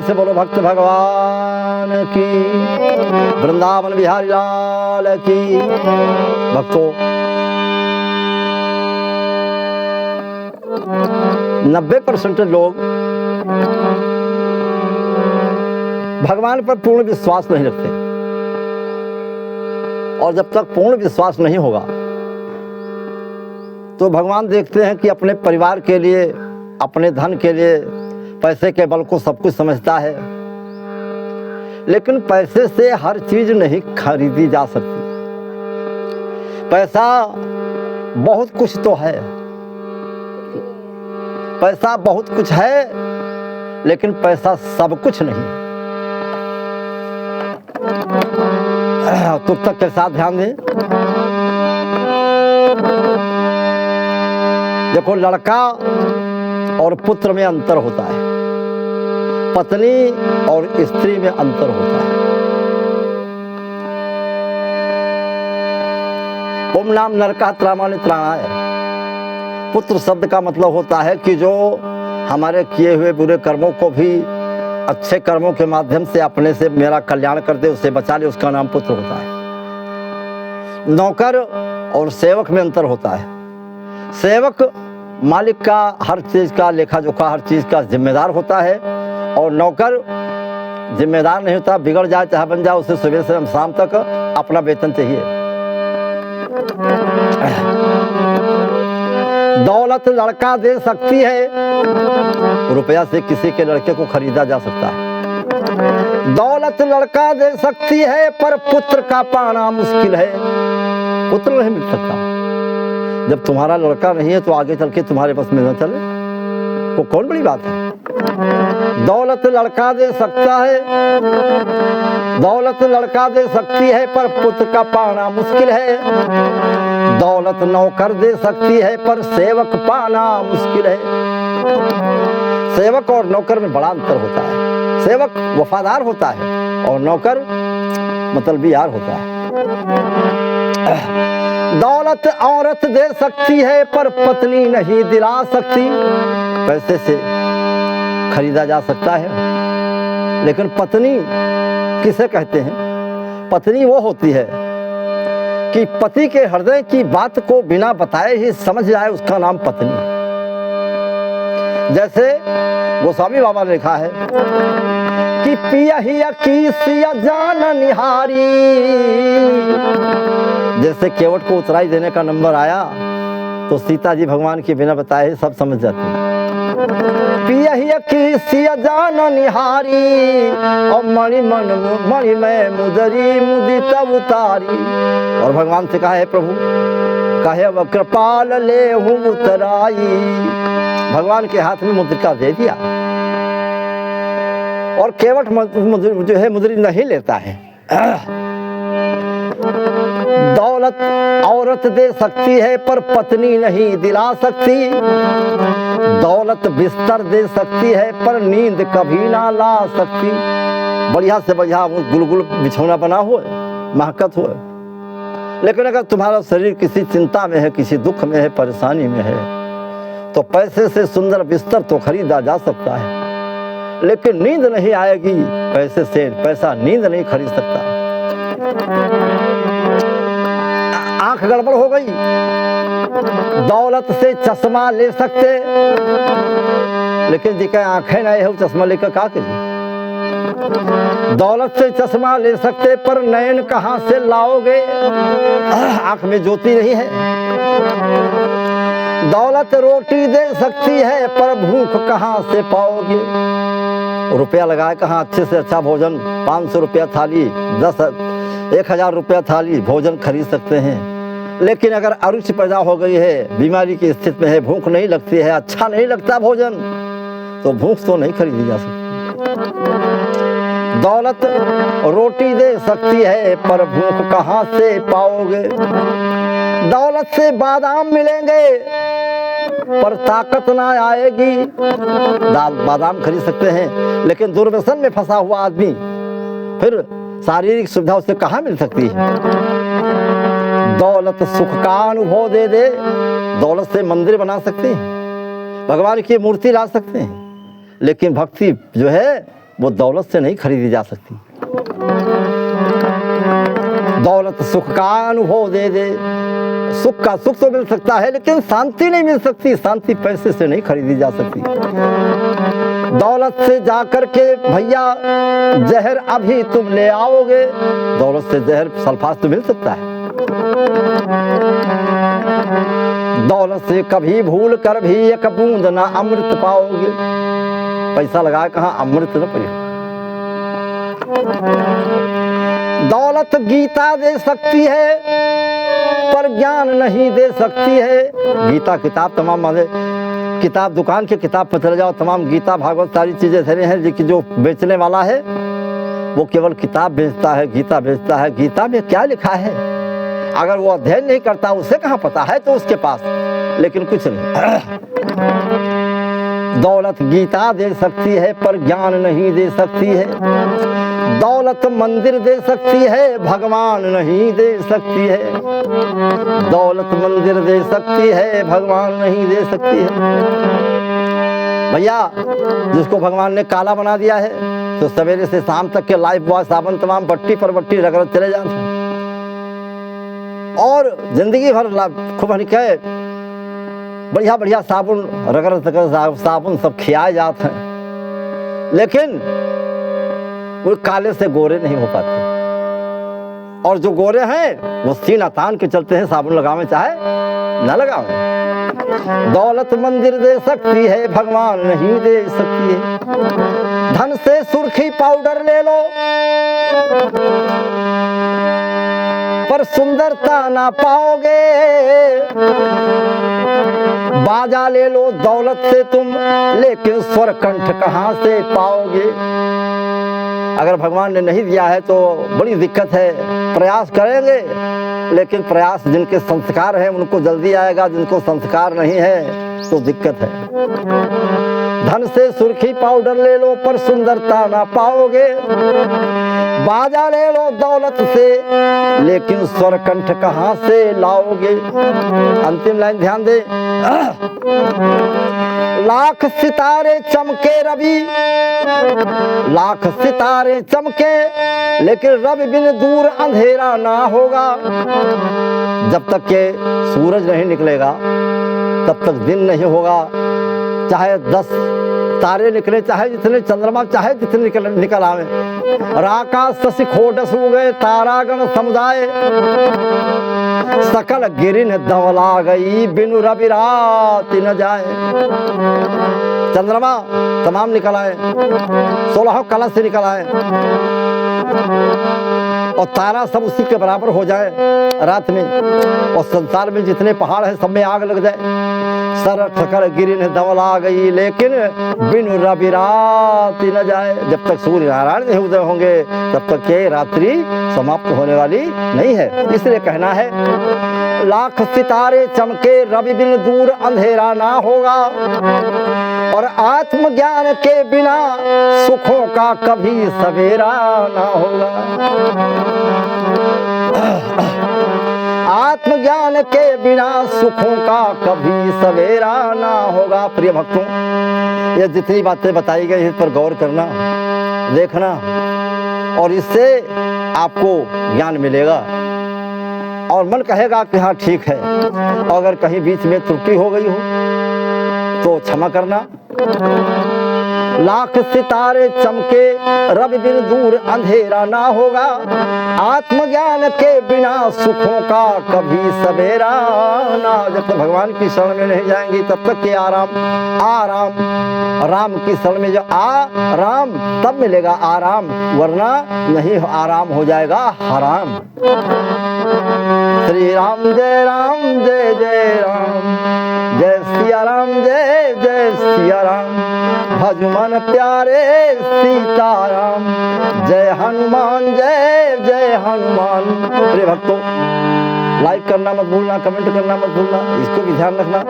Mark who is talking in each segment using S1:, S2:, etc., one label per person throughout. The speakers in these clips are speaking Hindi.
S1: से बोलो भक्त भगवान की, वृंदावन बिहारी लाल की। भक्तों, 90% लोग भगवान पर पूर्ण विश्वास नहीं रखते, और जब तक पूर्ण विश्वास नहीं होगा तो भगवान देखते हैं कि अपने परिवार के लिए, अपने धन के लिए, पैसे के बल को सब कुछ समझता है, लेकिन पैसे से हर चीज नहीं खरीदी जा सकती। पैसा बहुत कुछ तो है, पैसा बहुत कुछ है, लेकिन पैसा सब कुछ नहीं। तुम तक के साथ ध्यान दें। देखो, लड़का और पुत्र में अंतर होता है, पत्नी और स्त्री में अंतर होता है। ओम नाम नरका त्रामानि त्राणाय। पुत्र शब्द का मतलब होता है कि जो हमारे किए हुए बुरे कर्मों को भी अच्छे कर्मों के माध्यम से अपने से मेरा कल्याण कर दे, उसे बचा ले, उसका नाम पुत्र होता है। नौकर और सेवक में अंतर होता है। सेवक मालिक का हर चीज का लेखा जोखा, हर चीज का जिम्मेदार होता है, और नौकर जिम्मेदार नहीं होता, बिगड़ जाए चाहे बन जाए, उसे सुबह से शाम तक अपना वेतन चाहिए। दौलत लड़का दे सकती है, रुपया से किसी के लड़के को खरीदा जा सकता है। दौलत लड़का दे सकती है, पर पुत्र का पाना मुश्किल है। पुत्र नहीं मिल सकता। जब तुम्हारा लड़का नहीं है तो आगे चल के तुम्हारे बस में न चले, वो कौन बड़ी बात है। दौलत लड़का दे सकता है, दौलत लड़का दे सकती है, पर पुत्र का पाना मुश्किल है। दौलत नौकर दे सकती है, पर सेवक पाना मुश्किल है। सेवक और नौकर में बड़ा अंतर होता है। सेवक वफादार होता है और नौकर मतलबी यार होता है। दौलत औरत दे सकती है, पर पत्नी नहीं दिला सकती। पैसे से खरीदा जा सकता है, लेकिन पत्नी किसे कहते हैं? पत्नी वो होती है कि पति के हृदय की बात को बिना बताए ही समझ जाए, उसका नाम पत्नी। जैसे गोस्वामी बाबा ने लिखा है कि पिया ही की सिया जान निहारी। जैसे केवट को उतराई देने का नंबर आया तो सीता जी भगवान के बिना बताए सब समझ जाते हैं। पिया ही की सिया जान निहारी, और मणि में मुदरी मुदित उतारी। और भगवान से कहा है प्रभु कहे वह कृपाल ले हूँ उतराई। भगवान के हाथ में मुद्रिका दे दिया, और केवट जो है मुद्री नहीं लेता है। दौलत औरत दे सकती है, पर पत्नी नहीं दिला सकती। दौलत बिस्तर दे सकती है, पर नींद कभी ना ला सकती। बढ़िया से बढ़िया गुलगुल बिछौना बना हुआ, महकत हुआ, लेकिन अगर तुम्हारा शरीर किसी चिंता में है, किसी दुख में है, परेशानी में है, तो पैसे से सुंदर बिस्तर तो खरीदा जा सकता है, लेकिन नींद नहीं आएगी पैसे से। पैसा नींद नहीं खरीद सकता। आंख गड़बड़ हो गई, दौलत से चश्मा ले सकते, लेकिन जी का आंखें नहीं है, चश्मा लेकर क्या करिए। दौलत से चश्मा ले सकते, पर नयन कहां से लाओगे? आंख में ज्योति नहीं है। दौलत रोटी दे सकती है, पर भूख कहां से पाओगे? रुपया लगाए कहां अच्छे से अच्छा भोजन, 500 रुपया थाली, 10,000 रुपया थाली भोजन खरीद सकते हैं, लेकिन अगर अरुचि पैदा हो गई है, बीमारी की स्थिति में है, भूख नहीं लगती है, अच्छा नहीं लगता भोजन, तो भूख तो नहीं खरीदी जा सकती। दौलत रोटी दे सकती है, पर भूख कहां से पाओगे? दौलत से बादाम मिलेंगे, पर ताकत ना आएगी। बादाम खरीद सकते हैं, लेकिन दुर्व्यसन में फंसा हुआ आदमी फिर शारीरिक सुविधा उसे कहां मिल सकती है? दौलत सुख का अनुभव दे दे। दौलत से मंदिर बना सकते हैं, भगवान की मूर्ति ला सकते हैं, लेकिन भक्ति जो है वो दौलत से नहीं खरीदी जा सकती। दौलत सुख का अनुभव दे दे, सुख का सुख तो मिल सकता है लेकिन शांति नहीं मिल सकती। शांति पैसे से नहीं खरीदी जा सकती। दौलत से जाकर के भैया जहर अभी तुम ले आओगे, दौलत से जहर सल्फास तो मिल सकता है। दौलत से कभी भूल कर भी एक बूंद ना अमृत पाओगे। पैसा लगाए कहाँ, अमृत न पियो। दौलत गीता दे सकती है पर ज्ञान नहीं दे सकती है। गीता किताब तमाम माने किताब दुकान के किताब पर चले जाओ, तमाम गीता भागवत सारी चीजें धरे हैं, लेकिन जो बेचने वाला है वो केवल किताब बेचता है, गीता बेचता है। गीता में क्या लिखा है अगर वो अध्ययन नहीं करता, उसे कहाँ पता है तो उसके पास, लेकिन कुछ नहीं। दौलत गीता दे सकती है पर ज्ञान नहीं दे सकती है। दौलत मंदिर दे सकती है, भगवान नहीं दे सकती है। दौलत मंदिर दे सकती है, भगवान नहीं दे सकती है। भैया जिसको भगवान ने काला बना दिया है तो सवेरे से शाम तक के लाइफ बॉय साबुन तमाम बट्टी पर बट्टी रगड़ चले जाते हैं और जिंदगी भर खूब हनिके बढ़िया बढ़िया साबुन रगड़ साबुन सब खियाए जाते हैं, लेकिन वो काले से गोरे नहीं हो पाते। और जो गोरे हैं वो सीना तान के चलते हैं, साबुन लगावे चाहे न लगावे। दौलत मंदिर दे सकती है, भगवान नहीं दे सकती है। धन से सुर्खी पाउडर ले लो पर सुंदरता ना पाओगे। बाजा ले लो दौलत से तुम, लेकिन स्वर कंठ कहाँ से पाओगे। अगर भगवान ने नहीं दिया है तो बड़ी दिक्कत है। प्रयास करेंगे लेकिन प्रयास जिनके संस्कार हैं उनको जल्दी आएगा, जिनको संस्कार नहीं है तो दिक्कत है। धन से सुर्खी पाउडर ले लो पर सुंदरता ना पाओगे। बाजा ले लो दौलत से, लेकिन स्वर कंठ कहाँ से लाओगे। अंतिम लाइन ध्यान दे। लाख सितारे चमके रवि, लाख सितारे चमके, लेकिन रवि बिन दूर अंधेरा ना होगा। जब तक के सूरज नहीं निकलेगा तब तक दिन नहीं होगा। चाहे 10 तारे निकले, चाहे जितने चंद्रमा चाहे जितने निकल आवे। आकाश शशि खोडस उगे, तारागण समुदाय, सकल गिरिन दवला गई, बिनु रवि रात न जाए। चंद्रमा तमाम निकल आए, 16 कलश से निकल आए और तारा सब उसी के बराबर हो जाए रात में, और संसार में जितने पहाड़ हैं सब में आग लग जाए। सर ठकर गिरिन दवला गई, लेकिन बिनु रवि रात न जाए। जब तक सूर्य नारायण नहीं उदय होंगे तब तक ये रात्रि समाप्त होने वाली नहीं है। इसलिए कहना है लाख सितारे चमके, रवि बिन दूर अंधेरा ना होगा। और आत्मज्ञान के बिना सुखों का कभी सवेरा ना होगा। आत्मज्ञान के बिना सुखों का कभी सवेरा ना होगा। प्रिय भक्तों, ये जितनी बातें बताई गई इस पर गौर करना, देखना, और इससे आपको ज्ञान मिलेगा और मन कहेगा कि हाँ ठीक है। और अगर कहीं बीच में त्रुटि हो गई हो तो क्षमा करना। लाख सितारे चमके, रवि बिन दूर अंधेरा ना होगा। आत्मज्ञान के बिना सुखों का कभी सवेरा ना। जब तक भगवान की शरण में नहीं जाएंगी तब तक के आराम आराम। राम की शरण में जो आराम तब मिलेगा आराम, वरना नहीं आराम हो जाएगा हराम। श्री राम जय जय राम, जय सिया राम जय जय सिया राम। भज मन प्यारे सीताराम, जय हनुमान जय जय हनुमान। प्रिय भक्तों, लाइक करना मत भूलना, कमेंट करना मत भूलना, इसको भी ध्यान रखना।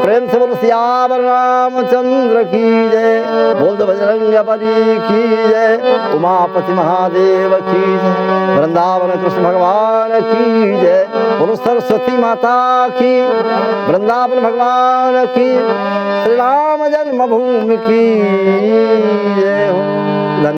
S1: प्रेम से बोलो सियावर रामचंद्र की जय, बोल दो बजरंग बली की जय, उमापति महादेव की जय, वृंदावन कृष्ण भगवान की जय, बोलो सरस्वती माता की, वृंदावन भगवान की, श्री राम जन्मभूमि की